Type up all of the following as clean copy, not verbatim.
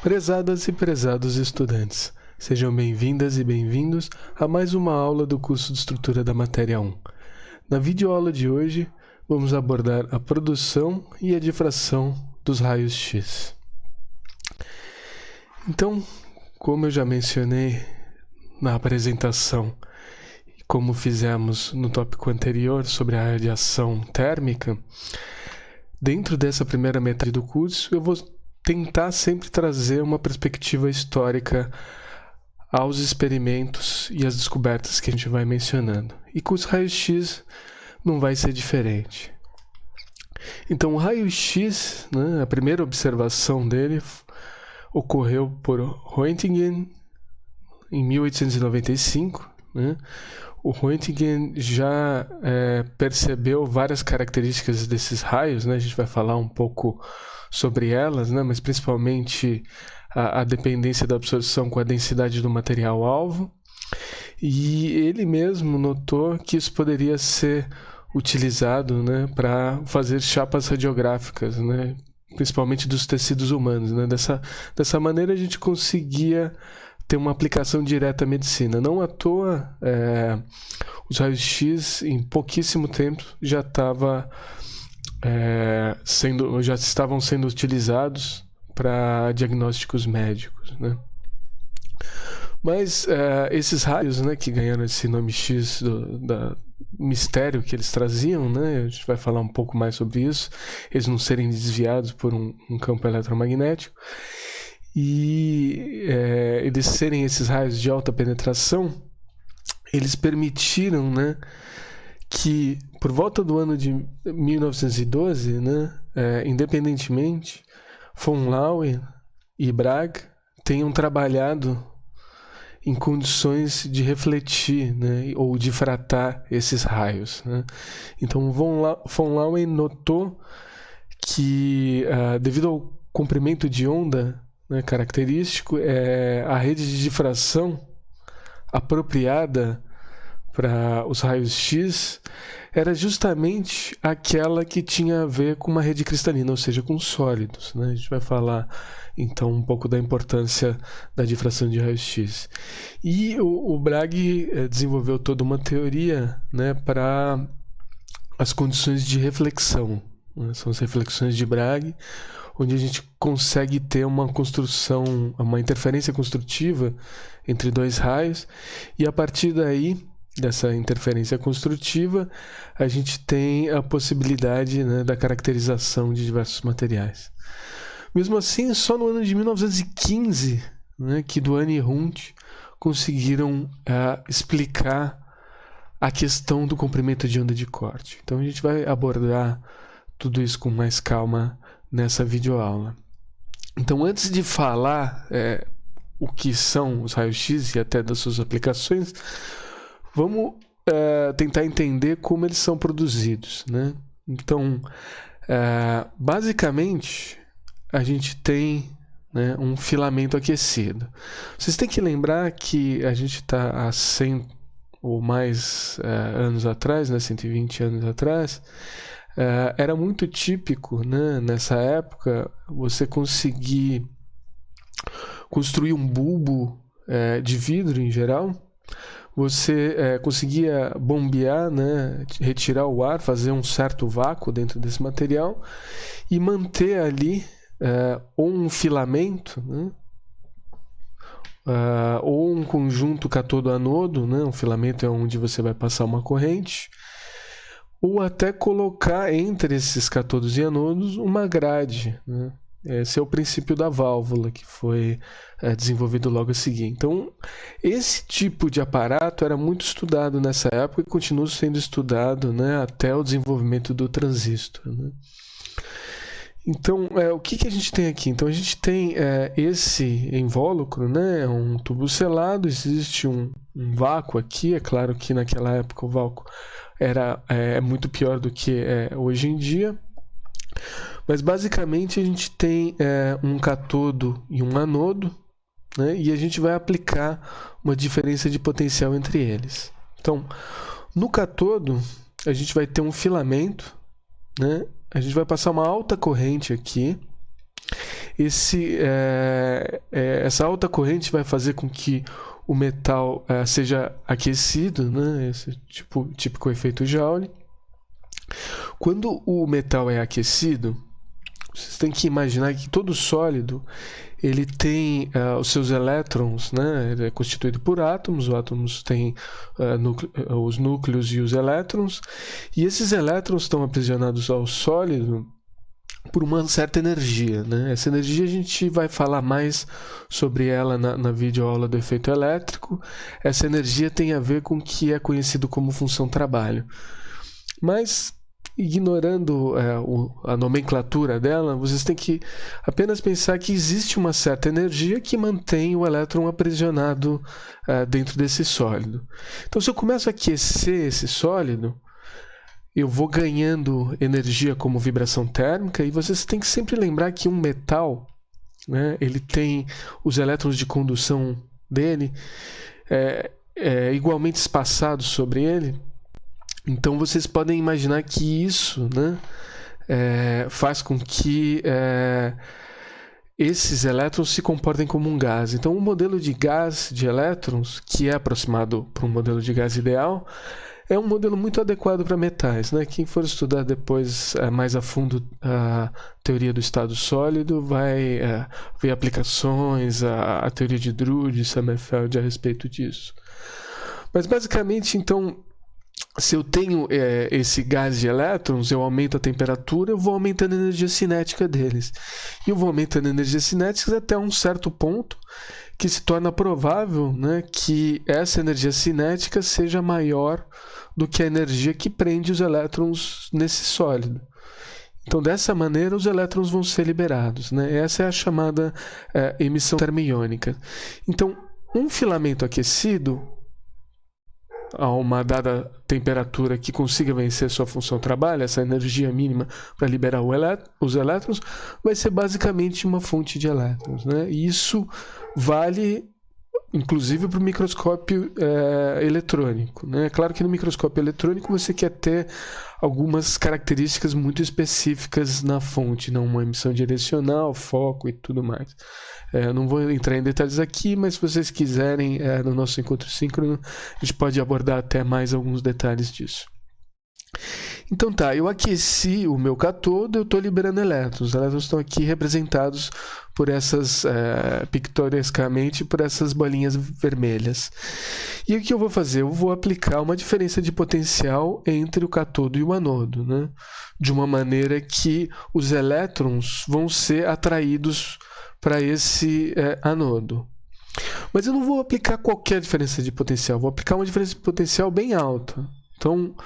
Prezadas e prezados estudantes, sejam bem-vindas e bem-vindos a mais uma aula do curso de Estrutura da Matéria 1. Na videoaula de hoje, vamos abordar a produção e a difração dos raios X. Então, como eu já mencionei na apresentação, e como fizemos no tópico anterior sobre a radiação térmica, dentro dessa primeira metade do curso, eu vou tentar sempre trazer uma perspectiva histórica aos experimentos e às descobertas que a gente vai mencionando. E com os raios-x não vai ser diferente. Então, o raio-x, a primeira observação dele ocorreu por Roentgen em 1895. O Roentgen já percebeu várias características desses raios, a gente vai falar um pouco sobre elas, mas principalmente a dependência da absorção com a densidade do material-alvo. E ele mesmo notou que isso poderia ser utilizado para fazer chapas radiográficas, principalmente dos tecidos humanos. Dessa maneira a gente conseguia ter uma aplicação direta à medicina. Não à toa, os raios-x em pouquíssimo tempo já estavam sendo utilizados para diagnósticos médicos. Mas esses raios, que ganharam esse nome X do mistério que eles traziam, a gente vai falar um pouco mais sobre isso, eles não serem desviados por um campo eletromagnético, e eles serem esses raios de alta penetração, eles permitiram que por volta do ano de 1912, independentemente, von Laue e Bragg tenham trabalhado em condições de refletir ou difratar esses raios. Então, von Laue notou que, devido ao comprimento de onda característico, a rede de difração apropriada para os raios X era justamente aquela que tinha a ver com uma rede cristalina, ou seja, com sólidos. A gente vai falar então um pouco da importância da difração de raios X. E o Bragg desenvolveu toda uma teoria para as condições de reflexão. São as reflexões de Bragg, onde a gente consegue ter uma construção, uma interferência construtiva entre dois raios, e a partir daí, dessa interferência construtiva, a gente tem a possibilidade da caracterização de diversos materiais. Mesmo assim, só no ano de 1915, que Duane e Hund conseguiram explicar a questão do comprimento de onda de corte. Então a gente vai abordar tudo isso com mais calma nessa videoaula. Então, antes de falar o que são os raios-x e até das suas aplicações, vamos tentar entender como eles são produzidos. Então, basicamente, a gente tem um filamento aquecido. Vocês têm que lembrar que a gente está há 100 ou mais anos atrás, 120 anos atrás, era muito típico, nessa época, você conseguir construir um bulbo de vidro em geral. Você conseguia bombear, retirar o ar, fazer um certo vácuo dentro desse material e manter ali ou um filamento, ou um conjunto cátodo-anodo, um filamento é onde você vai passar uma corrente, ou até colocar entre esses cátodos e anodos uma grade. Esse é o princípio da válvula, que foi desenvolvido logo a seguir. Então, esse tipo de aparato era muito estudado nessa época e continua sendo estudado até o desenvolvimento do transistor. Então, o que a gente tem aqui? Então, a gente tem esse invólucro, um tubo selado, existe um vácuo aqui. É claro que naquela época o vácuo era muito pior do que hoje em dia. Mas basicamente a gente tem um cátodo e um anodo, e a gente vai aplicar uma diferença de potencial entre eles. Então, no cátodo, a gente vai ter um filamento, a gente vai passar uma alta corrente aqui. essa alta corrente vai fazer com que o metal seja aquecido, né? Esse típico efeito Joule. Quando o metal é aquecido, vocês têm que imaginar que todo sólido ele tem os seus elétrons, né? Ele é constituído por átomos, os átomos têm os núcleos e os elétrons, e esses elétrons estão aprisionados ao sólido por uma certa energia, né? Essa energia a gente vai falar mais sobre ela na videoaula do efeito elétrico. Essa energia tem a ver com o que é conhecido como função-trabalho. Mas, ignorando a nomenclatura dela, vocês têm que apenas pensar que existe uma certa energia que mantém o elétron aprisionado dentro desse sólido. Então, se eu começo a aquecer esse sólido, eu vou ganhando energia como vibração térmica, e vocês têm que sempre lembrar que um metal, né, ele tem os elétrons de condução dele igualmente espaçados sobre ele. Então vocês podem imaginar que isso, né, faz com que esses elétrons se comportem como um gás. Então o modelo de gás de elétrons, que é aproximado para um modelo de gás ideal, é um modelo muito adequado para metais, né? Quem for estudar depois mais a fundo a teoria do estado sólido vai ver aplicações, a teoria de Drude, Sommerfeld a respeito disso. Mas basicamente, então, se eu tenho esse gás de elétrons, eu aumento a temperatura, eu vou aumentando a energia cinética deles. E eu vou aumentando a energia cinética até um certo ponto que se torna provável, né, que essa energia cinética seja maior do que a energia que prende os elétrons nesse sólido. Então, dessa maneira, os elétrons vão ser liberados, né? Essa é a chamada emissão termiônica. Então, um filamento aquecido a uma dada temperatura que consiga vencer sua função trabalho, essa energia mínima para liberar os elétrons, vai ser basicamente uma fonte de elétrons, né? E isso vale inclusive para o microscópio eletrônico, né? Claro que no microscópio eletrônico você quer ter algumas características muito específicas na fonte, não uma emissão direcional, foco e tudo mais. Não vou entrar em detalhes aqui, mas se vocês quiserem, no nosso encontro síncrono, a gente pode abordar até mais alguns detalhes disso. Então tá, eu aqueci o meu catodo, eu estou liberando elétrons. Os elétrons estão aqui representados por essas, pictorescamente, por essas bolinhas vermelhas. E o que eu vou fazer? Eu vou aplicar uma diferença de potencial entre o catodo e o anodo, né? De uma maneira que os elétrons vão ser atraídos para esse anodo. Mas eu não vou aplicar qualquer diferença de potencial, vou aplicar uma diferença de potencial bem alta. Então,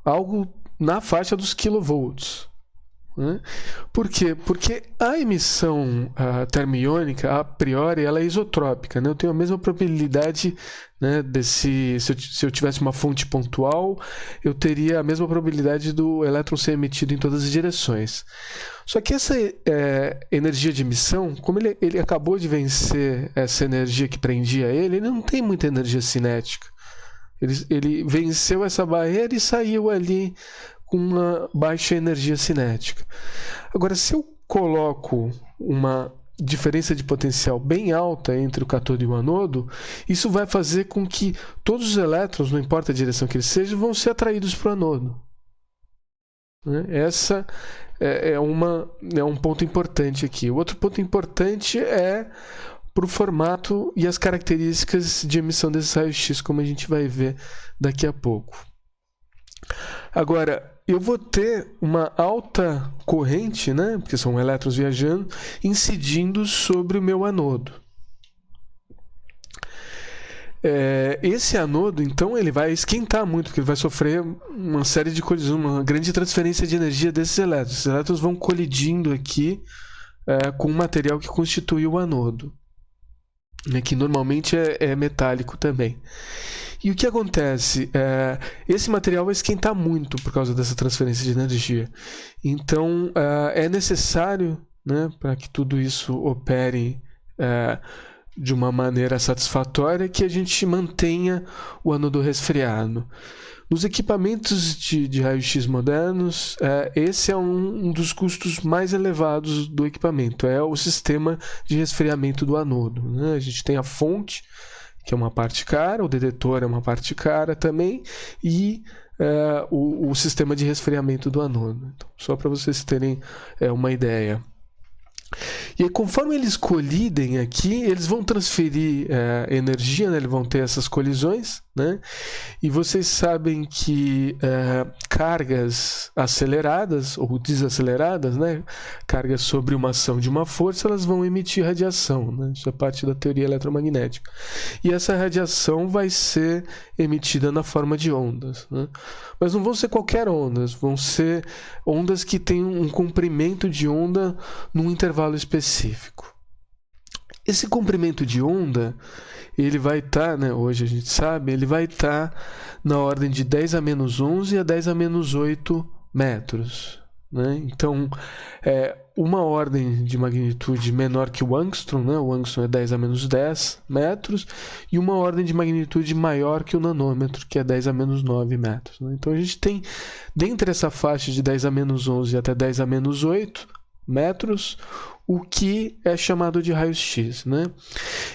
algo na faixa dos kilovolts. Né? Por quê? Porque a emissão termiônica, a priori, ela é isotrópica. Né? Eu tenho a mesma probabilidade, né, se eu tivesse uma fonte pontual, eu teria a mesma probabilidade do elétron ser emitido em todas as direções. Só que essa energia de emissão, como ele acabou de vencer essa energia que prendia ele não tem muita energia cinética. Ele venceu essa barreira e saiu ali com uma baixa energia cinética. Agora, se eu coloco uma diferença de potencial bem alta entre o catodo e o anodo, isso vai fazer com que todos os elétrons, não importa a direção que eles sejam, vão ser atraídos para o anodo. Essa é um ponto importante aqui. O outro ponto importante é para o formato e as características de emissão desses raios-x, como a gente vai ver daqui a pouco. Agora, eu vou ter uma alta corrente, né, porque são elétrons viajando, incidindo sobre o meu anodo. Esse anodo, então, ele vai esquentar muito, porque ele vai sofrer uma série de colisões, uma grande transferência de energia desses elétrons. Esses elétrons vão colidindo aqui com o material que constitui o anodo, né, que normalmente é metálico também. E o que acontece? Esse material vai esquentar muito por causa dessa transferência de energia. Então, é necessário, né, para que tudo isso opere de uma maneira satisfatória que a gente mantenha o ânodo resfriado. Nos equipamentos de raio-x modernos, esse é um dos custos mais elevados do equipamento, é o sistema de resfriamento do anodo, né? A gente tem a fonte, que é uma parte cara, o detetor é uma parte cara também, e o sistema de resfriamento do anodo. Então, só para vocês terem uma ideia. E aí, conforme eles colidem aqui, eles vão transferir energia, né? Eles vão ter essas colisões, né? E vocês sabem que cargas aceleradas ou desaceleradas, né? Cargas sobre uma ação de uma força, elas vão emitir radiação, né? Isso é parte da teoria eletromagnética. E essa radiação vai ser emitida na forma de ondas, né? Mas não vão ser qualquer ondas, vão ser ondas que têm um comprimento de onda num intervalo específico. Esse comprimento de onda, ele vai estar, né, hoje a gente sabe, ele vai estar na ordem de 10 a menos 11 a 10 a menos 8 metros. Né? Então, uma ordem de magnitude menor que o angstrom, né? O angstrom é 10 a menos 10 metros, e uma ordem de magnitude maior que o nanômetro, que é 10 a menos 9 metros. Né? Então, a gente tem, dentre essa faixa de 10 a menos 11 até 10 a menos 8 metros, o que é chamado de raios-x, né?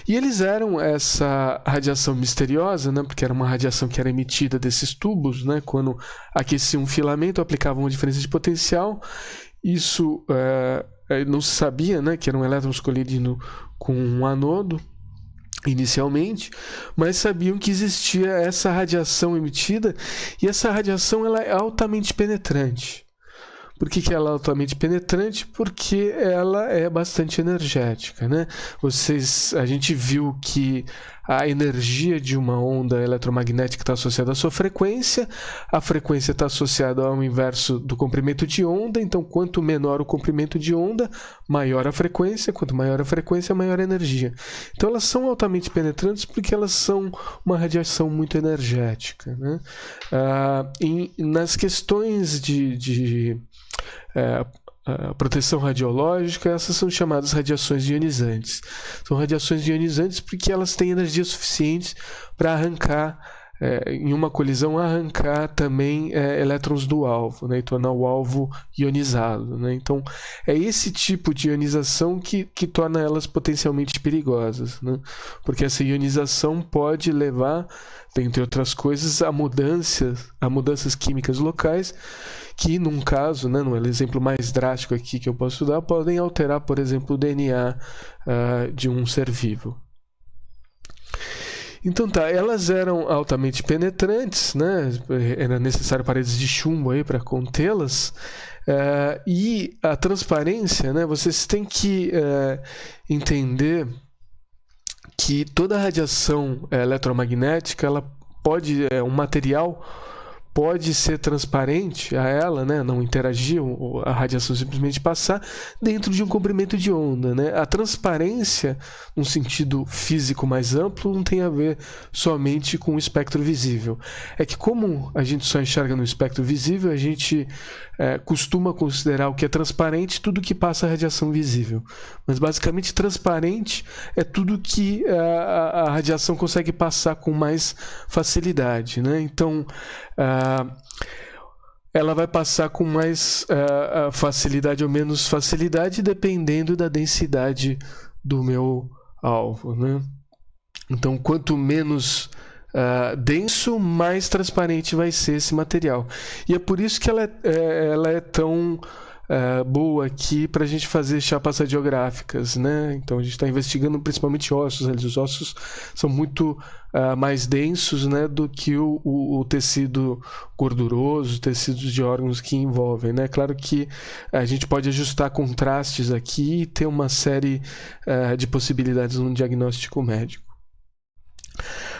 E eles eram essa radiação misteriosa, né? Porque era uma radiação que era emitida desses tubos, né? Quando aqueciam um filamento, aplicavam uma diferença de potencial. Isso não se sabia, né? Que eram elétrons colidindo com um anodo inicialmente, mas sabiam que existia essa radiação emitida, e essa radiação ela é altamente penetrante. Por que ela é altamente penetrante? Porque ela é bastante energética, né? A gente viu que a energia de uma onda eletromagnética está associada à sua frequência, a frequência está associada ao inverso do comprimento de onda, então quanto menor o comprimento de onda, maior a frequência, quanto maior a frequência, maior a energia. Então elas são altamente penetrantes porque elas são uma radiação muito energética, né? Nas questões de proteção radiológica, essas são chamadas radiações ionizantes. São radiações ionizantes porque elas têm energia suficiente para arrancar, em uma colisão, arrancar também elétrons do alvo, né, e tornar o alvo ionizado. Né? Então, é esse tipo de ionização que torna elas potencialmente perigosas, né? Porque essa ionização pode levar, dentre outras coisas, a mudanças químicas locais que, num caso, né, no exemplo mais drástico aqui que eu posso dar, podem alterar, por exemplo, o DNA de um ser vivo. Então tá, elas eram altamente penetrantes, né? Era necessário paredes de chumbo aí para contê-las, e a transparência, né? Vocês têm que entender que toda a radiação eletromagnética, ela pode, um material pode ser transparente a ela, né? Não interagir, a radiação simplesmente passar dentro de um comprimento de onda. Né? A transparência, num sentido físico mais amplo, não tem a ver somente com o espectro visível. É que como a gente só enxerga no espectro visível, a gente costuma considerar o que é transparente tudo que passa a radiação visível. Mas basicamente transparente é tudo que a radiação consegue passar com mais facilidade. Né? Então, ela vai passar com mais facilidade ou menos facilidade, dependendo da densidade do meu alvo. Né? Então, quanto menos denso, mais transparente vai ser esse material. E é por isso que ela é tão boa aqui para a gente fazer chapas radiográficas, né? Então a gente está investigando principalmente ossos. Os ossos são muito mais densos, né, do que o tecido gorduroso, tecidos de órgãos que envolvem, né? Claro que a gente pode ajustar contrastes aqui e ter uma série de possibilidades no diagnóstico médico.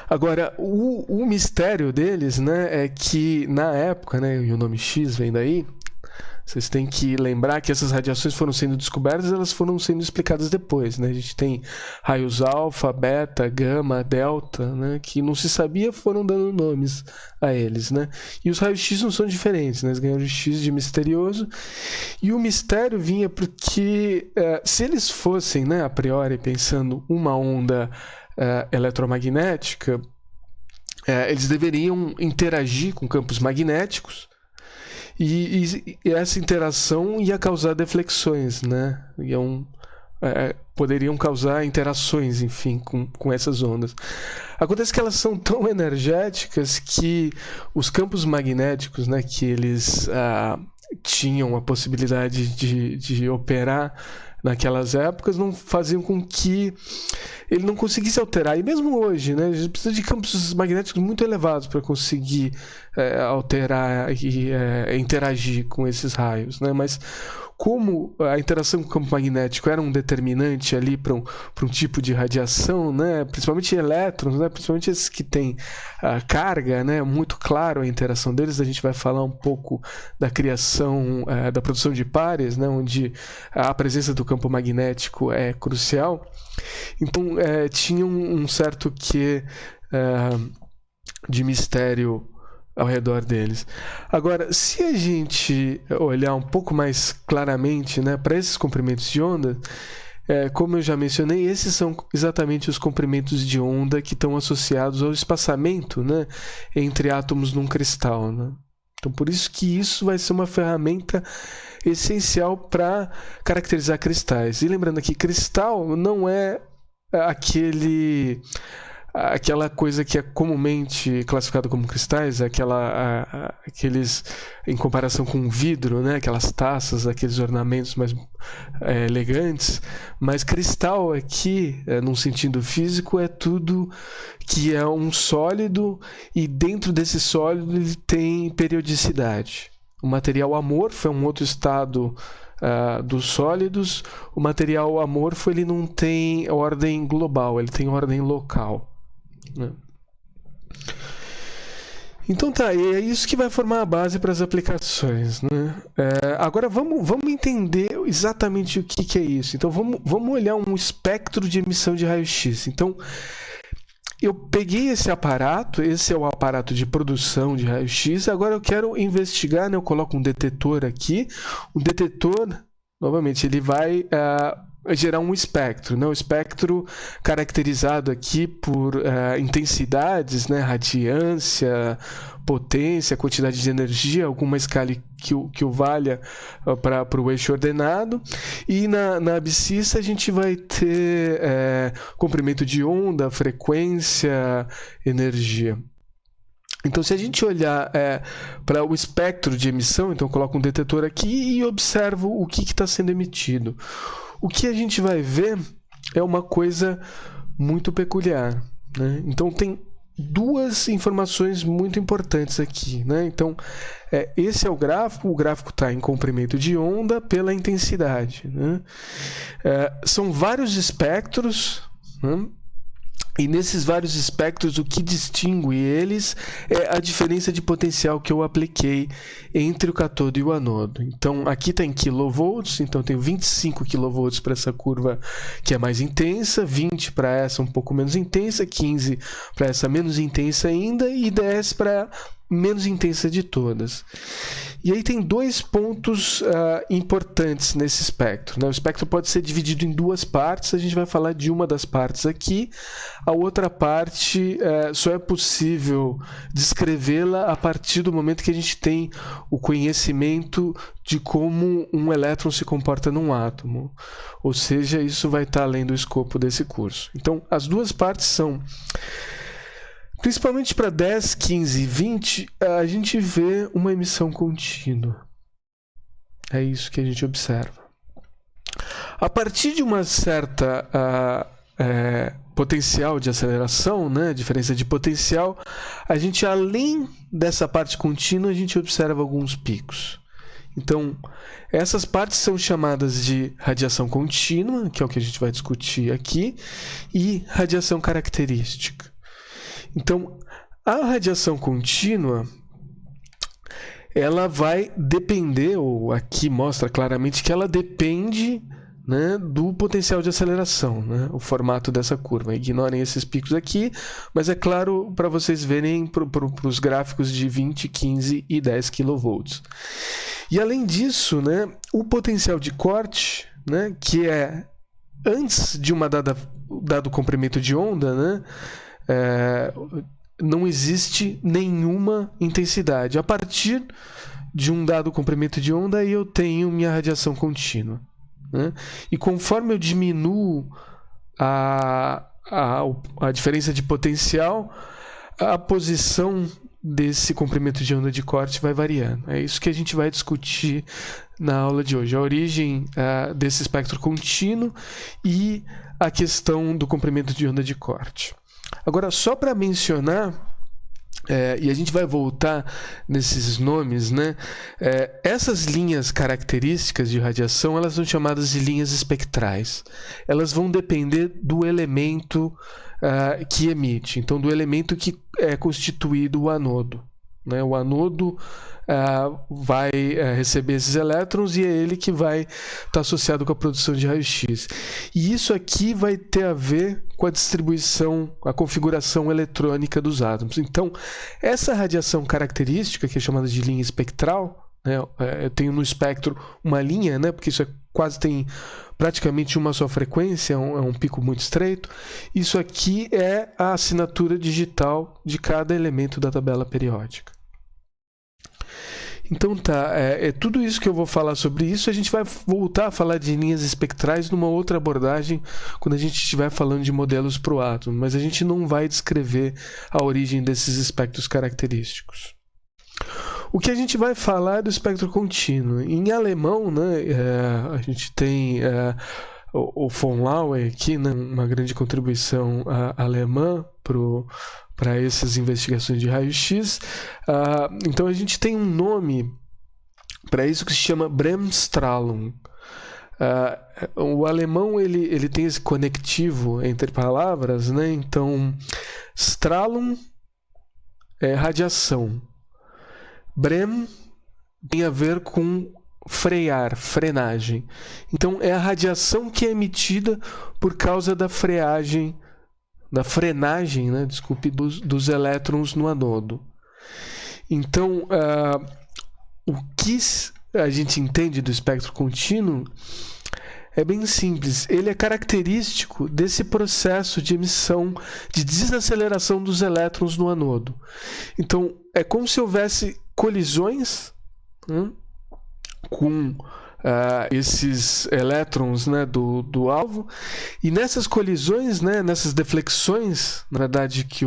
Agora, o mistério deles, né, é que na época, né, e o nome X vem daí, Vocês têm que lembrar que essas radiações foram sendo descobertas, elas foram sendo explicadas depois, né? A gente tem raios alfa, beta, gama, delta, né? Que não se sabia, foram dando nomes a eles, né? E os raios X não são diferentes, né? Eles ganharam X de misterioso. E o mistério vinha porque se eles fossem, né, a priori, pensando uma onda eletromagnética, eles deveriam interagir com campos magnéticos e essa interação ia causar deflexões, né? Poderiam causar interações, enfim, com essas ondas. Acontece que elas são tão energéticas que os campos magnéticos, né, que eles tinham a possibilidade de operar naquelas épocas, não faziam com que ele não conseguisse alterar. E mesmo hoje, né, a gente precisa de campos magnéticos muito elevados para conseguir alterar e interagir com esses raios, né? Mas como a interação com o campo magnético era um determinante ali para um tipo de radiação, né? Principalmente elétrons, né? Principalmente esses que têm carga, né? Muito claro a interação deles. A gente vai falar um pouco da criação, da produção de pares, né? Onde a presença do campo magnético é crucial. Então, tinha um certo quê de mistério ao redor deles. Agora, se a gente olhar um pouco mais claramente, né, para esses comprimentos de onda, como eu já mencionei, esses são exatamente os comprimentos de onda que estão associados ao espaçamento, né, entre átomos num cristal, né? Então, por isso que isso vai ser uma ferramenta essencial para caracterizar cristais. E lembrando que cristal não é aquela coisa que é comumente classificada como cristais, aqueles, em comparação com vidro, né? Aquelas taças, aqueles ornamentos mais elegantes, mas cristal aqui, num sentido físico, é tudo que é um sólido e dentro desse sólido ele tem periodicidade. O material amorfo é um outro estado dos sólidos. O material amorfo ele não tem ordem global, ele tem ordem local, né? Então tá, e é isso que vai formar a base para as aplicações, né? Agora vamos entender exatamente o que é isso. Então vamos olhar um espectro de emissão de raio-x. Então eu peguei esse aparato, esse é o aparato de produção de raio-x. Agora eu quero investigar, né? Eu coloco um detetor aqui. O detetor, novamente, ele vai gerar um espectro, né? O espectro caracterizado aqui por intensidades, né? Radiância, potência, quantidade de energia, alguma escala que o valha para o eixo ordenado. E na abscissa a gente vai ter comprimento de onda, frequência, energia. Então, se a gente olhar para o espectro de emissão, então eu coloco um detetor aqui e observo o que está sendo emitido. O que a gente vai ver é uma coisa muito peculiar, né? Então, tem duas informações muito importantes aqui, né? Então, esse é o gráfico está em comprimento de onda pela intensidade, né? São vários espectros, né? E nesses vários espectros, o que distingue eles é a diferença de potencial que eu apliquei entre o cátodo e o anodo. Então, aqui está em kV, então eu tenho 25 kV para essa curva que é mais intensa, 20 para essa um pouco menos intensa, 15 para essa menos intensa ainda e 10 para menos intensa de todas. E aí tem dois pontos importantes nesse espectro, né? O espectro pode ser dividido em duas partes, a gente vai falar de uma das partes aqui. A outra parte só é possível descrevê-la a partir do momento que a gente tem o conhecimento de como um elétron se comporta num átomo. Ou seja, isso vai estar além do escopo desse curso. Então, as duas partes são... Principalmente para 10, 15 e 20, a gente vê uma emissão contínua. É isso que a gente observa. A partir de uma certa potencial de aceleração, né, diferença de potencial, a gente, além dessa parte contínua, a gente observa alguns picos. Então, essas partes são chamadas de radiação contínua, que é o que a gente vai discutir aqui, e radiação característica. Então, a radiação contínua, ela vai depender, ou aqui mostra claramente que ela depende, né, do potencial de aceleração, né, o formato dessa curva. Ignorem esses picos aqui, mas é claro para vocês verem para os gráficos de 20, 15 e 10 kV. E além disso, né, o potencial de corte, né, que é antes de dado comprimento de onda, né, não existe nenhuma intensidade. A partir de um dado comprimento de onda, aí eu tenho minha radiação contínua, né? E conforme eu diminuo a diferença de potencial, a posição desse comprimento de onda de corte vai variando. É isso que a gente vai discutir na aula de hoje. A origem desse espectro contínuo e a questão do comprimento de onda de corte. Agora, só para mencionar, e a gente vai voltar nesses nomes, né? Essas linhas características de radiação, elas são chamadas de linhas espectrais. Elas vão depender do elemento que emite, então do elemento que é constituído o anodo, né? O anodo vai receber esses elétrons e é ele que vai estar associado com a produção de raio-x. E isso aqui vai ter a ver com a distribuição, a configuração eletrônica dos átomos. Então, essa radiação característica, que é chamada de linha espectral, né, eu tenho no espectro uma linha, né, porque isso tem praticamente uma só frequência, é um pico muito estreito. Isso aqui é a assinatura digital de cada elemento da tabela periódica. Então tá, tudo isso que eu vou falar sobre isso. A gente vai voltar a falar de linhas espectrais numa outra abordagem, quando a gente estiver falando de modelos para o átomo, mas a gente não vai descrever a origem desses espectros característicos. O que a gente vai falar é do espectro contínuo. Em alemão, né, a gente tem o von Laue aqui, né, uma grande contribuição alemã para essas investigações de raio-x. Então a gente tem um nome para isso que se chama Bremsstrahlung. O alemão ele tem esse conectivo entre palavras, né? Então Strahlung é radiação, Brem tem a ver com frear, frenagem. Então é a radiação que é emitida por causa da frenagem, né, desculpe, dos elétrons no anodo. Então, o que a gente entende do espectro contínuo é bem simples. Ele é característico desse processo de emissão, de desaceleração dos elétrons no anodo. Então, é como se houvesse colisões, né, com esses elétrons, né, do alvo, e nessas colisões, né, nessas deflexões, na verdade, que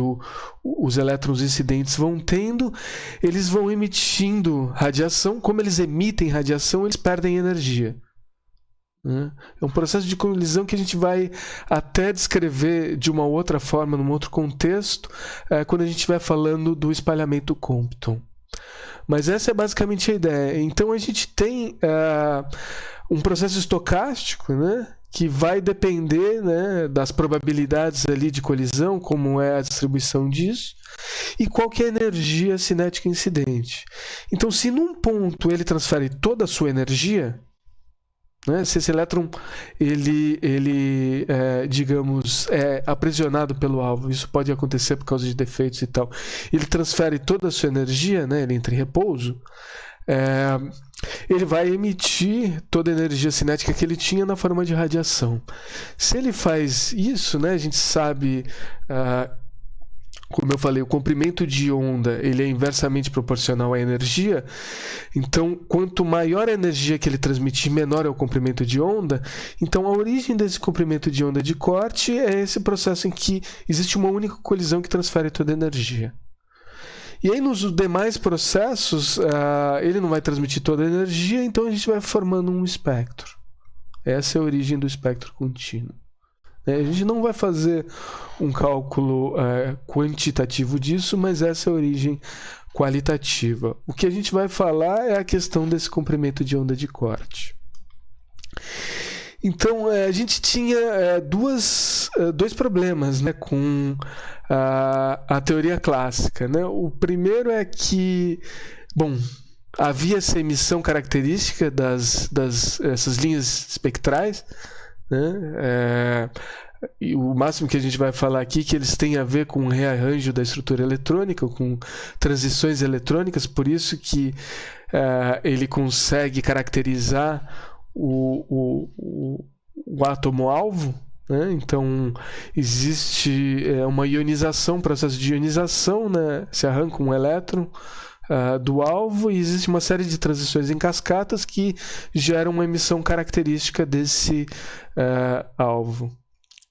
os elétrons incidentes vão tendo, eles vão emitindo radiação. Como eles emitem radiação, eles perdem energia. É um processo de colisão que a gente vai até descrever de uma outra forma, num outro contexto, quando a gente estiver falando do espalhamento Compton. Mas essa é basicamente a ideia. Então a gente tem um processo estocástico, né, que vai depender, né, das probabilidades ali de colisão, como é a distribuição disso, e qual que é a energia cinética incidente. Então, se num ponto ele transfere toda a sua energia, né, se esse elétron digamos, é aprisionado pelo alvo, isso pode acontecer por causa de defeitos e tal, ele transfere toda a sua energia, né, ele entra em repouso, ele vai emitir toda a energia cinética que ele tinha na forma de radiação. Se ele faz isso, né, a gente sabe, como eu falei, o comprimento de onda ele é inversamente proporcional à energia. Então, quanto maior a energia que ele transmitir, menor é o comprimento de onda. Então, a origem desse comprimento de onda de corte é esse processo em que existe uma única colisão que transfere toda a energia. E aí, nos demais processos, ele não vai transmitir toda a energia, então a gente vai formando um espectro. Essa é a origem do espectro contínuo. A gente não vai fazer um cálculo quantitativo disso, mas essa é a origem qualitativa. O que a gente vai falar é a questão desse comprimento de onda de corte. Então, a gente tinha dois problemas, né, com a teoria clássica, né? O primeiro é que, bom, havia essa emissão característica dessas linhas espectrais, né? E o máximo que a gente vai falar aqui é que eles têm a ver com o rearranjo da estrutura eletrônica, com transições eletrônicas, por isso que ele consegue caracterizar o átomo-alvo, né? Então existe uma ionização, processo de ionização, né? Se arranca um elétron do alvo e existe uma série de transições em cascatas que geram uma emissão característica desse alvo.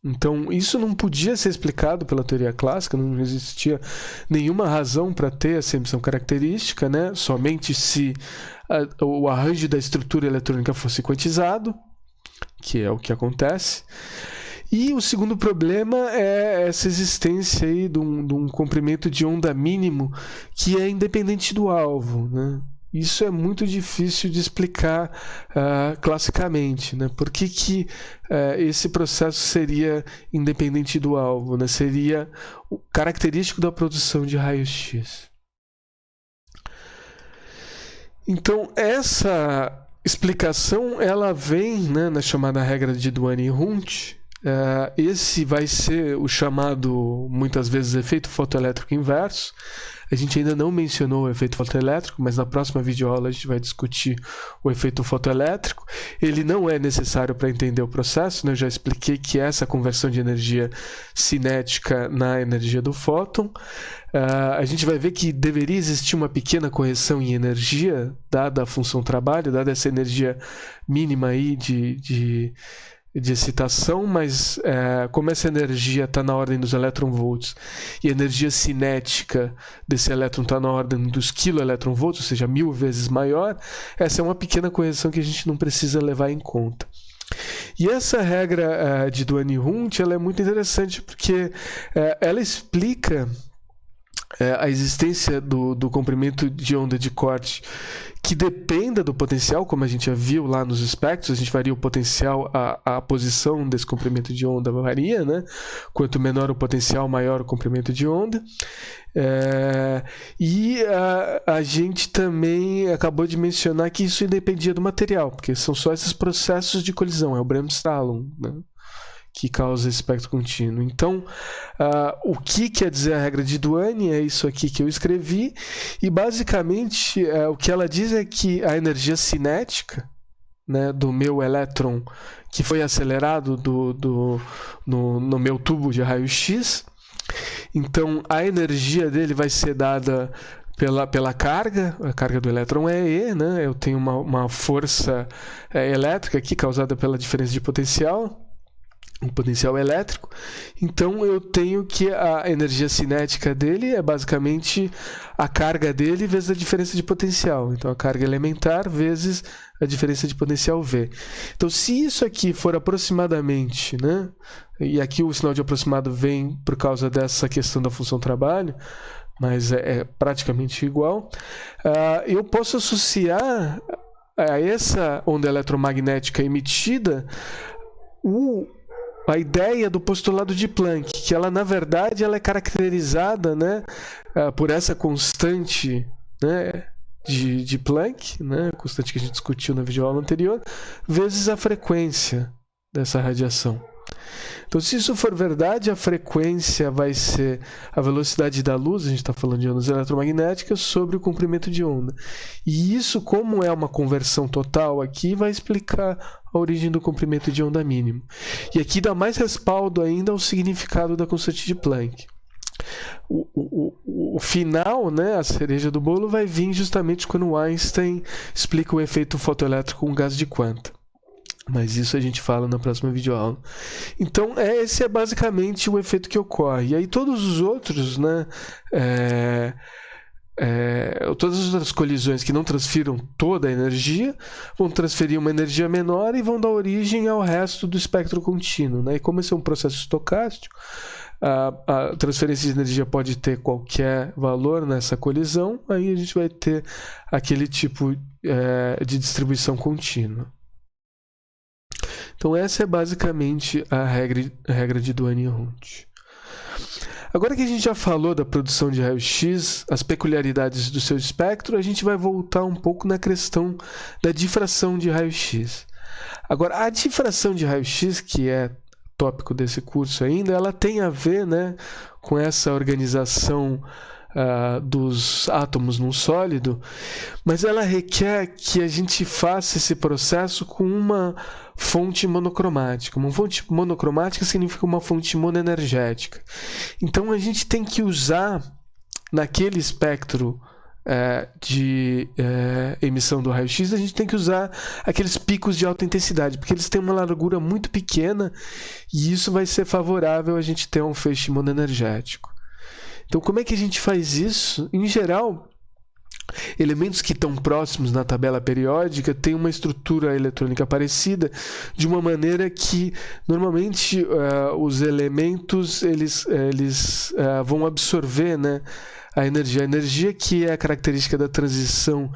Então, isso não podia ser explicado pela teoria clássica, não existia nenhuma razão para ter essa emissão característica, né? Somente se o arranjo da estrutura eletrônica fosse quantizado, que é o que acontece. E o segundo problema é essa existência aí de um comprimento de onda mínimo que é independente do alvo, né? Isso é muito difícil de explicar classicamente, né? Por que esse processo seria independente do alvo, né? Seria característico da produção de raios-x. Então, essa explicação ela vem, né, na chamada regra de Duane-Hund. Esse vai ser o chamado, muitas vezes, efeito fotoelétrico inverso. A gente ainda não mencionou o efeito fotoelétrico, mas na próxima videoaula a gente vai discutir o efeito fotoelétrico. Ele não é necessário para entender o processo, né? Eu já expliquei que é essa conversão de energia cinética na energia do fóton. A gente vai ver que deveria existir uma pequena correção em energia, dada a função trabalho, dada essa energia mínima aí de excitação, mas como essa energia está na ordem dos elétron-volts e a energia cinética desse elétron está na ordem dos quiloelétron-volts, ou seja, 1000 vezes maior, essa é uma pequena correção que a gente não precisa levar em conta. E essa regra de Duane-Hund ela é muito interessante porque ela explica a existência do comprimento de onda de corte que dependa do potencial, como a gente já viu lá nos espectros, a gente varia o potencial, a posição desse comprimento de onda varia, né? Quanto menor o potencial, maior o comprimento de onda. E a gente também acabou de mencionar que isso dependia do material, porque são só esses processos de colisão, é o Bremsstrahlung, né, que causa esse espectro contínuo. Então, o que quer dizer a regra de Duane? É isso aqui que eu escrevi. E, basicamente, o que ela diz é que a energia cinética, né, do meu elétron que foi acelerado no meu tubo de raio-x, então, a energia dele vai ser dada pela carga, a carga do elétron é E, né? Eu tenho uma força elétrica aqui causada pela diferença de potencial, um potencial elétrico. Então eu tenho que a energia cinética dele é basicamente a carga dele vezes a diferença de potencial. Então a carga elementar vezes a diferença de potencial V. Então se isso aqui for aproximadamente, né, e aqui o sinal de aproximado vem por causa dessa questão da função trabalho, mas é praticamente igual, eu posso associar a essa onda eletromagnética emitida a ideia do postulado de Planck, que ela, na verdade, ela é caracterizada, né, por essa constante, né, de Planck, né, constante que a gente discutiu na videoaula anterior, vezes a frequência dessa radiação. Então, se isso for verdade, a frequência vai ser a velocidade da luz, a gente está falando de ondas eletromagnéticas, sobre o comprimento de onda. E isso, como é uma conversão total aqui, vai explicar a origem do comprimento de onda mínimo. E aqui dá mais respaldo ainda ao significado da constante de Planck. O final, né, a cereja do bolo, vai vir justamente quando Einstein explica o efeito fotoelétrico com gás de Quanta. Mas isso a gente fala na próxima videoaula. Então, esse é basicamente o efeito que ocorre. E aí todos os outros, né, todas as outras colisões que não transfiram toda a energia vão transferir uma energia menor e vão dar origem ao resto do espectro contínuo, né? E como esse é um processo estocástico, a transferência de energia pode ter qualquer valor nessa colisão, aí a gente vai ter aquele tipo de distribuição contínua. Então essa é basicamente a regra de Duane-Hund. Agora que a gente já falou da produção de raio-x, as peculiaridades do seu espectro, a gente vai voltar um pouco na questão da difração de raio-x. Agora, a difração de raio-x, que é tópico desse curso ainda, ela tem a ver, né, com essa organização dos átomos num sólido, mas ela requer que a gente faça esse processo com uma fonte monocromática. Uma fonte monocromática significa uma fonte monoenergética. Então a gente tem que usar naquele espectro de emissão do raio-x, a gente tem que usar aqueles picos de alta intensidade, porque eles têm uma largura muito pequena e isso vai ser favorável a gente ter um feixe monoenergético. Então, como é que a gente faz isso? Em geral, elementos que estão próximos na tabela periódica têm uma estrutura eletrônica parecida, de uma maneira que, normalmente, os elementos eles vão absorver, né, a energia que é a característica da transição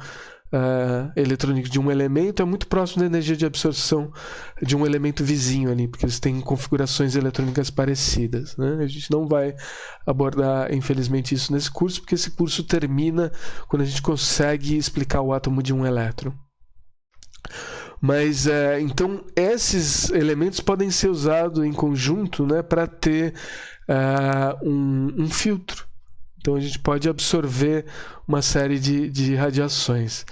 eletrônica de um elemento, é muito próximo da energia de absorção de um elemento vizinho ali, porque eles têm configurações eletrônicas parecidas, né? A gente não vai abordar, infelizmente, isso nesse curso, porque esse curso termina quando a gente consegue explicar o átomo de um elétron. Mas, então, esses elementos podem ser usados em conjunto, né, para ter um filtro. Então, a gente pode absorver uma série de radiações.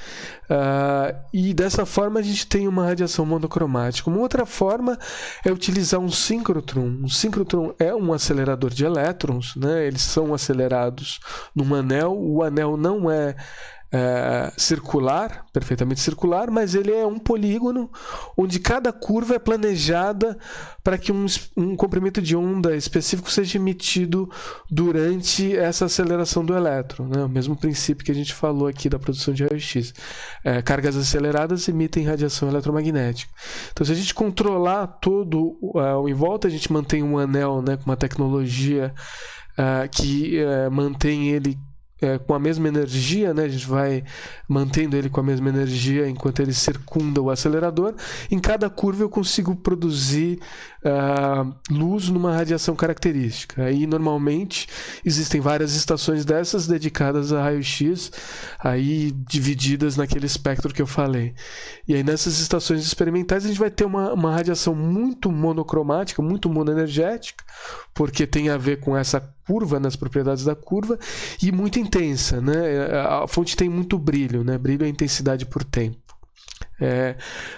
E dessa forma, a gente tem uma radiação monocromática. Uma outra forma é utilizar um síncrotron. Um síncrotron é um acelerador de elétrons, né? Eles são acelerados num anel. O anel não é circular, perfeitamente circular, mas ele é um polígono onde cada curva é planejada para que um comprimento de onda específico seja emitido durante essa aceleração do elétron, né? O mesmo princípio que a gente falou aqui da produção de raio-x. Cargas aceleradas emitem radiação eletromagnética. Então, se a gente controlar todo em volta, a gente mantém um anel, né, com uma tecnologia que mantém ele com a mesma energia, né? A gente vai mantendo ele com a mesma energia enquanto ele circunda o acelerador. Em cada curva eu consigo produzir luz numa radiação característica. Aí normalmente existem várias estações dessas dedicadas a raio-x, aí divididas naquele espectro que eu falei. E aí nessas estações experimentais a gente vai ter uma radiação muito monocromática, muito monoenergética, porque tem a ver com essa curva, nas propriedades da curva, e muito intensa, né? A fonte tem muito brilho, né? Brilho é intensidade por tempo.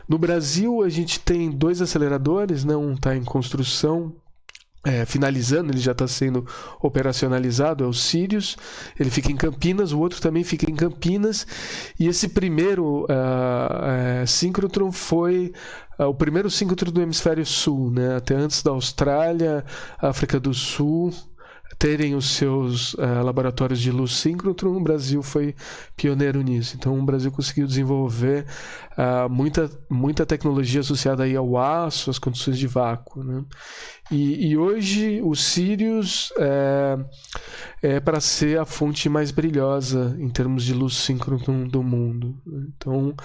No Brasil, a gente tem 2 aceleradores, né? Um está em construção, finalizando, ele já está sendo operacionalizado, é o Sirius. Ele fica em Campinas, o outro também fica em Campinas. E esse primeiro síncrotron foi o primeiro síncrotron do hemisfério sul, né? Até antes da Austrália, África do Sul terem os seus laboratórios de luz síncrotron. O Brasil foi pioneiro nisso. Então o Brasil conseguiu desenvolver muita tecnologia associada aí ao aço, às condições de vácuo, né? E hoje o Sirius é para ser a fonte mais brilhosa em termos de luz síncrotron do mundo. Então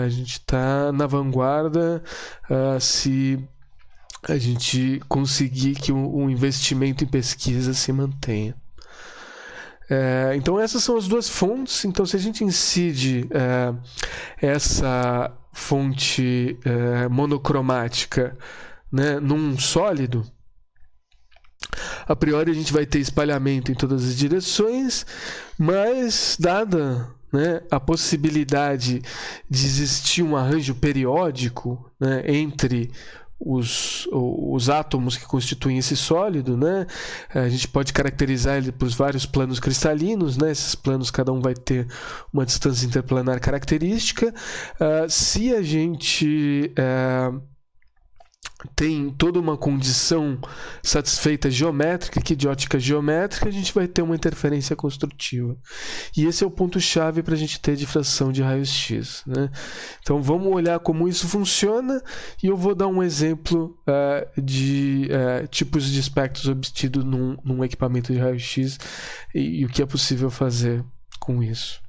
a gente está na vanguarda se a gente conseguir que o investimento em pesquisa se mantenha. Então essas são as 2 fontes. Então, se a gente incide essa fonte monocromática, né, num sólido, a priori a gente vai ter espalhamento em todas as direções, mas dada, né, a possibilidade de existir um arranjo periódico, né, entre os átomos que constituem esse sólido, né? A gente pode caracterizar ele por vários planos cristalinos, né? Esses planos, cada um vai ter uma distância interplanar característica. Se a gente tem toda uma condição satisfeita geométrica, aqui de ótica geométrica, a gente vai ter uma interferência construtiva. E esse é o ponto-chave para a gente ter difração de raios-x, né? Então vamos olhar como isso funciona e eu vou dar um exemplo de tipos de espectros obtidos num equipamento de raio-x e o que é possível fazer com isso.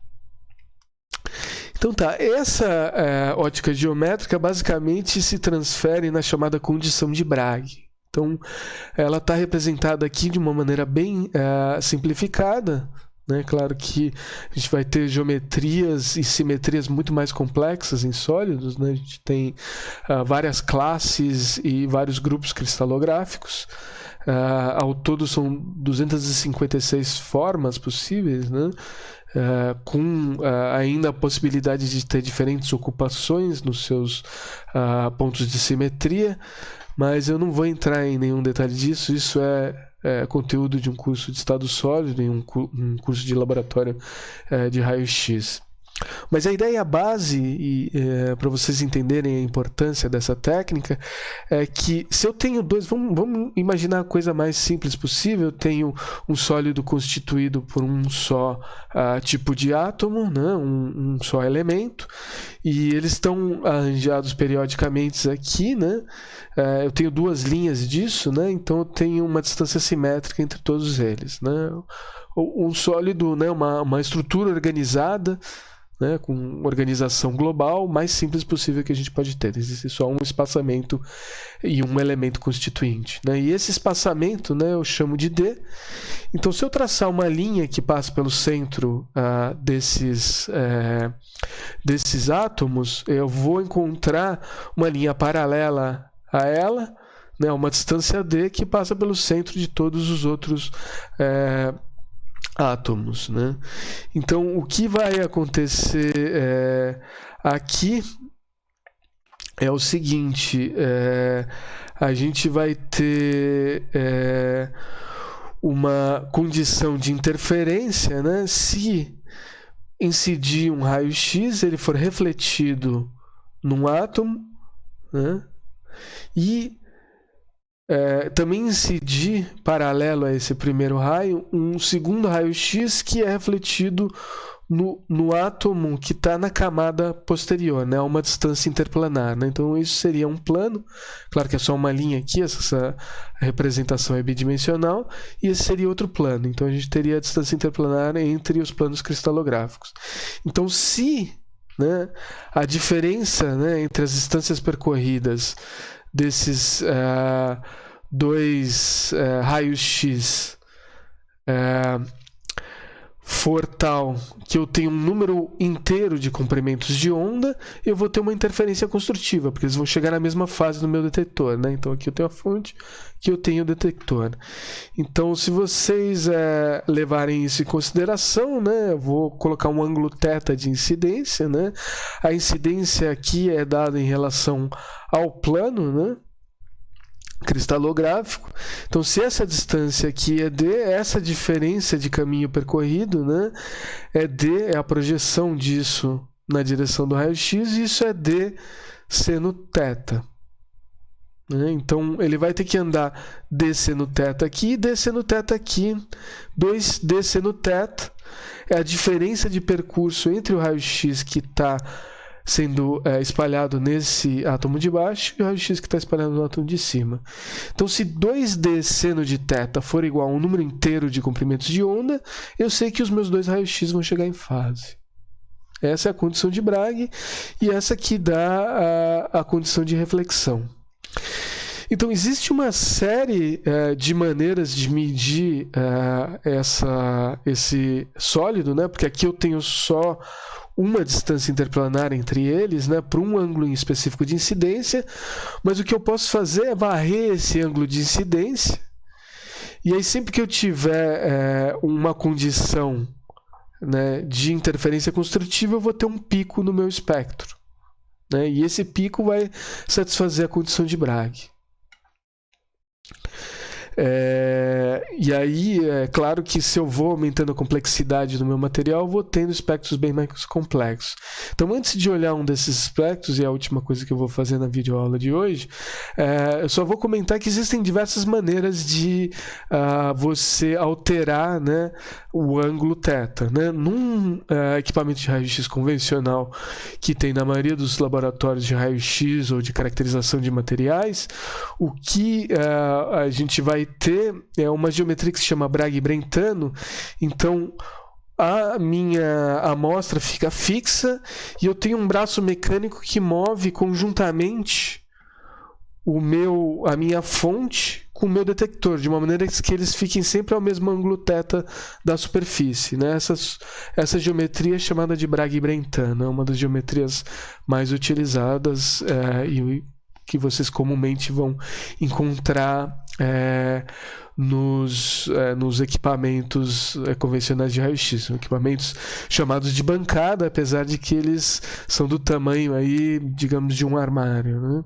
Então tá, essa ótica geométrica basicamente se transfere na chamada condição de Bragg. Então, ela está representada aqui de uma maneira bem simplificada, né? Claro que a gente vai ter geometrias e simetrias muito mais complexas em sólidos, né? A gente tem várias classes e vários grupos cristalográficos. Ao todo são 256 formas possíveis, né? Com ainda a possibilidade de ter diferentes ocupações nos seus pontos de simetria, mas eu não vou entrar em nenhum detalhe disso. Isso é conteúdo de um curso de estado sólido, em um curso de laboratório de raio-x. Mas a ideia base, para vocês entenderem a importância dessa técnica, é que se eu tenho dois, vamos imaginar a coisa mais simples possível, eu tenho um sólido constituído por um só tipo de átomo, né, um só elemento, e eles estão arranjados periodicamente aqui, né, eu tenho duas linhas disso, né, então eu tenho uma distância simétrica entre todos eles, né, um sólido, né, uma estrutura organizada, né, com organização global, mais simples possível que a gente pode ter. Existe só um espaçamento e um elemento constituinte, né? E esse espaçamento, né, eu chamo de D. Então, se eu traçar uma linha que passa pelo centro desses átomos, eu vou encontrar uma linha paralela a ela, né, uma distância D que passa pelo centro de todos os outros átomos, né? Então, o que vai acontecer aqui é o seguinte: a gente vai ter uma condição de interferência, né? Se incidir um raio-x, ele for refletido num átomo, né? E também incidir, paralelo a esse primeiro raio, um segundo raio-x que é refletido no átomo que está na camada posterior, né, a uma distância interplanar, né? Então isso seria um plano, claro que é só uma linha aqui, essa representação é bidimensional, e esse seria outro plano, então a gente teria a distância interplanar entre os planos cristalográficos. Então, se, né, a diferença, né, entre as distâncias percorridas desses dois raios-x for tal que eu tenho um número inteiro de comprimentos de onda, eu vou ter uma interferência construtiva, porque eles vão chegar na mesma fase do meu detector, né? Então aqui eu tenho a fonte, aqui eu tenho o detector. Então, se vocês levarem isso em consideração, né, eu vou colocar um ângulo θ de incidência, né? A incidência aqui é dada em relação ao plano, né, cristalográfico. Então, se essa distância aqui é D, essa diferença de caminho percorrido, né, é D, é a projeção disso na direção do raio-x, e isso é D seno θ. Né? Então, ele vai ter que andar D seno θ aqui e D seno θ aqui. 2D seno θ é a diferença de percurso entre o raio-x que está sendo espalhado nesse átomo de baixo e o raio-x que está espalhado no átomo de cima. Então, se 2D seno de θ for igual a um número inteiro de comprimentos de onda, eu sei que os meus dois raios-x vão chegar em fase. Essa é a condição de Bragg, e essa que dá a condição de reflexão. Então, existe uma série de maneiras de medir esse sólido, né? Porque aqui eu tenho só uma distância interplanar entre eles, né, por um ângulo em específico de incidência, mas o que eu posso fazer é varrer esse ângulo de incidência, e aí sempre que eu tiver uma condição, né, de interferência construtiva, eu vou ter um pico no meu espectro, né, e esse pico vai satisfazer a condição de Bragg. E aí, é claro que se eu vou aumentando a complexidade do meu material, eu vou tendo espectros bem mais complexos. Então, antes de olhar um desses espectros, e a última coisa que eu vou fazer na videoaula de hoje, eu só vou comentar que existem diversas maneiras de você alterar, né, o ângulo θ. Né? Num equipamento de raio-x convencional que tem na maioria dos laboratórios de raio-x ou de caracterização de materiais, o que a gente vai ter é uma geometria que se chama Bragg-Brentano. Então, a minha amostra fica fixa e eu tenho um braço mecânico que move conjuntamente a minha fonte com o meu detector, de uma maneira que eles fiquem sempre ao mesmo ângulo θ da superfície, né? Essa geometria é chamada de Bragg-Brentano, é uma das geometrias mais utilizadas e que vocês comumente vão encontrar nos equipamentos convencionais de raio-x, equipamentos chamados de bancada, apesar de que eles são do tamanho aí, digamos, de um armário, né?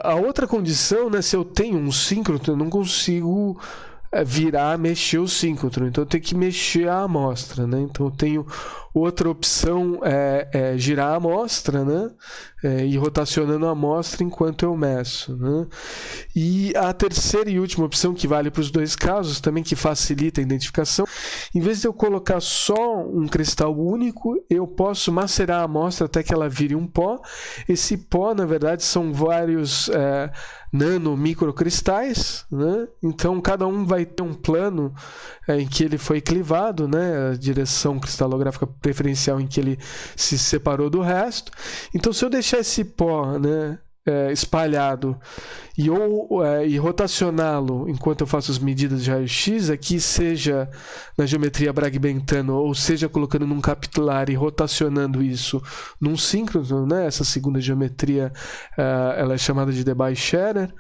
A outra condição, né, se eu tenho um síncrono, eu não consigo mexer o síncrono, então eu tenho que mexer a amostra, né? Então eu tenho outra opção, girar a amostra, né? E rotacionando a amostra enquanto eu meço, né? E a terceira e última opção, que vale para os dois casos, também que facilita a identificação, em vez de eu colocar só um cristal único, eu posso macerar a amostra até que ela vire um pó. Esse pó, na verdade, são vários microcristais, né? Então cada um vai ter um plano em que ele foi clivado, né? A direção cristalográfica preferencial em que ele se separou do resto. Então, se eu deixar esse pó, né, espalhado e rotacioná-lo enquanto eu faço as medidas de raio-x, aqui seja na geometria Bragg-Brentano, ou seja colocando num capilar e rotacionando isso num síncrono, né? Essa segunda geometria ela é chamada de Debye-Scherer.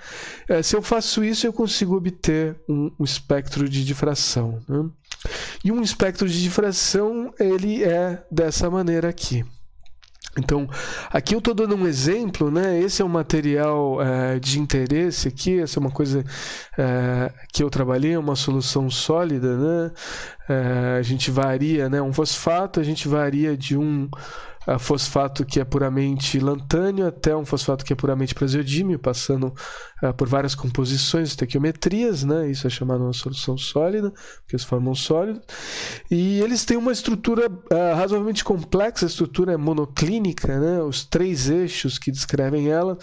Se eu faço isso, eu consigo obter um espectro de difração, né? E um espectro de difração, ele é dessa maneira aqui. Então, aqui eu estou dando um exemplo, né? Esse é um material de interesse aqui, essa é uma coisa que eu trabalhei, é uma solução sólida, né? A gente varia, né? Um fosfato, a gente varia de um fosfato que é puramente lantânio até um fosfato que é puramente praseodímio, passando por várias composições, estequiometrias, né? Isso é chamado uma solução sólida, porque eles formam sólido. E eles têm uma estrutura razoavelmente complexa, a estrutura é monoclínica, né? Os 3 eixos que descrevem ela,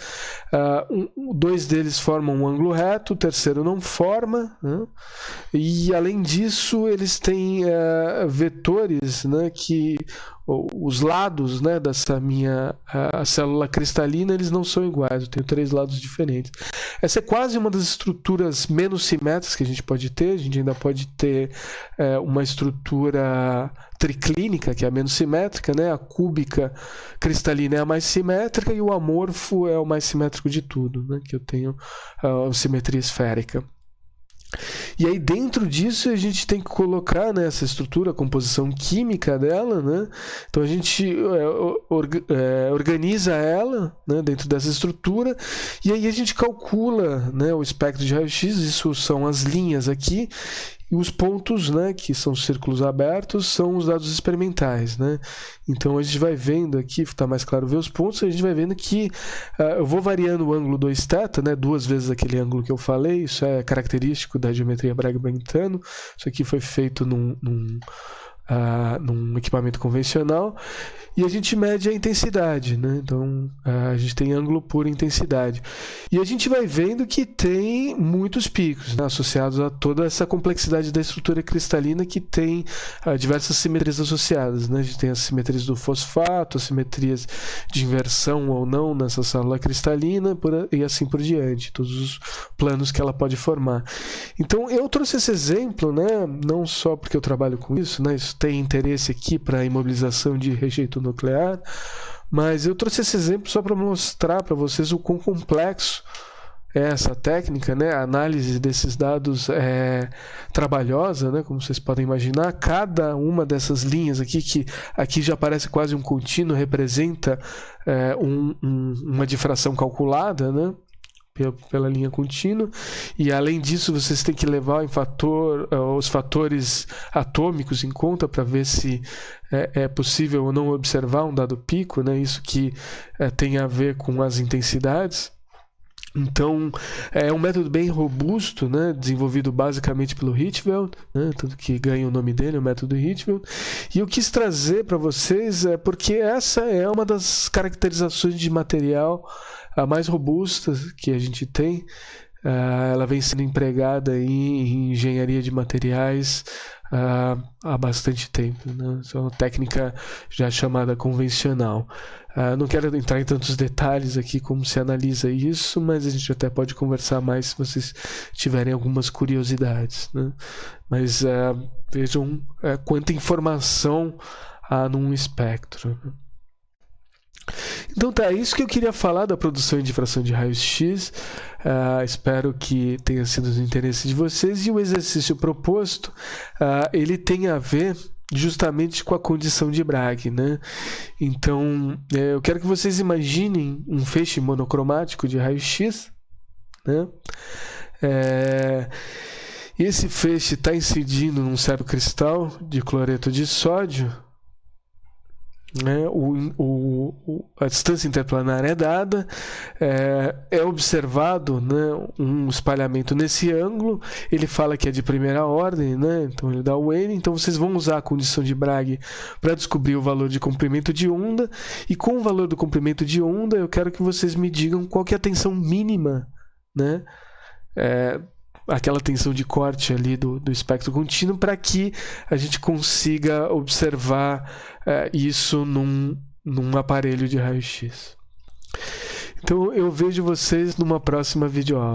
2 deles formam um ângulo reto, o terceiro não forma, né? E além disso, eles têm vetores, né, que os lados, né, dessa minha célula cristalina, eles não são iguais, eu tenho 3 lados diferentes. Essa é quase uma das estruturas menos simétricas que a gente pode ter. A gente ainda pode ter uma estrutura triclínica, que é a menos simétrica, né? A cúbica cristalina é a mais simétrica e o amorfo é o mais simétrico de tudo, né? Que eu tenho a simetria esférica. E aí dentro disso a gente tem que colocar, né, essa estrutura, a composição química dela, né? Então a gente organiza ela, né, dentro dessa estrutura, e aí a gente calcula, né, o espectro de raio-x. Isso são as linhas aqui, e os pontos, né, que são círculos abertos, são os dados experimentais, né? Então a gente vai vendo aqui, está mais claro ver os pontos, a gente vai vendo que eu vou variando o ângulo 2θ, né, 2 vezes aquele ângulo que eu falei. Isso é característico da geometria Bragg-Brentano. Isso aqui foi feito num equipamento convencional, e a gente mede a intensidade, né? Então a gente tem ângulo por intensidade, e a gente vai vendo que tem muitos picos, né, associados a toda essa complexidade da estrutura cristalina, que tem diversas simetrias associadas, né? A gente tem as simetrias do fosfato, as simetrias de inversão ou não nessa célula cristalina, e assim por diante, todos os planos que ela pode formar. Então eu trouxe esse exemplo, né, não só porque eu trabalho com isso, né? Isso tem interesse aqui para a imobilização de rejeito nuclear, mas eu trouxe esse exemplo só para mostrar para vocês o quão complexo é essa técnica, né? A análise desses dados é trabalhosa, né? Como vocês podem imaginar, cada uma dessas linhas aqui, que aqui já parece quase um contínuo, representa uma difração calculada, né, pela linha contínua. E além disso, vocês têm que levar os fatores atômicos em conta para ver se é possível ou não observar um dado pico, né? Isso que tem a ver com as intensidades. Então, é um método bem robusto, né, desenvolvido basicamente pelo Rietveld, né, tanto que ganha o nome dele, o método Rietveld. E eu quis trazer para vocês porque essa é uma das caracterizações de material a mais robusta que a gente tem. Ela vem sendo empregada em engenharia de materiais há bastante tempo, né? Isso é uma técnica já chamada convencional. Não quero entrar em tantos detalhes aqui como se analisa isso, mas a gente até pode conversar mais se vocês tiverem algumas curiosidades, né? Mas vejam quanta informação há num espectro. Então tá, isso que eu queria falar da produção e difração de raios-x. Espero que tenha sido do interesse de vocês. E o exercício proposto, ele tem a ver justamente com a condição de Bragg, né? Então, eu quero que vocês imaginem um feixe monocromático de raio-x, né? E esse feixe está incidindo num certo cristal de cloreto de sódio, né? A distância interplanar é dada, é observado, né, um espalhamento nesse ângulo. Ele fala que é de primeira ordem, né? Então ele dá o N. Então vocês vão usar a condição de Bragg para descobrir o valor de comprimento de onda, e com o valor do comprimento de onda eu quero que vocês me digam qual que é a tensão mínima, né? Aquela tensão de corte ali do espectro contínuo, para que a gente consiga observar isso num aparelho de raio-x. Então eu vejo vocês numa próxima videoaula.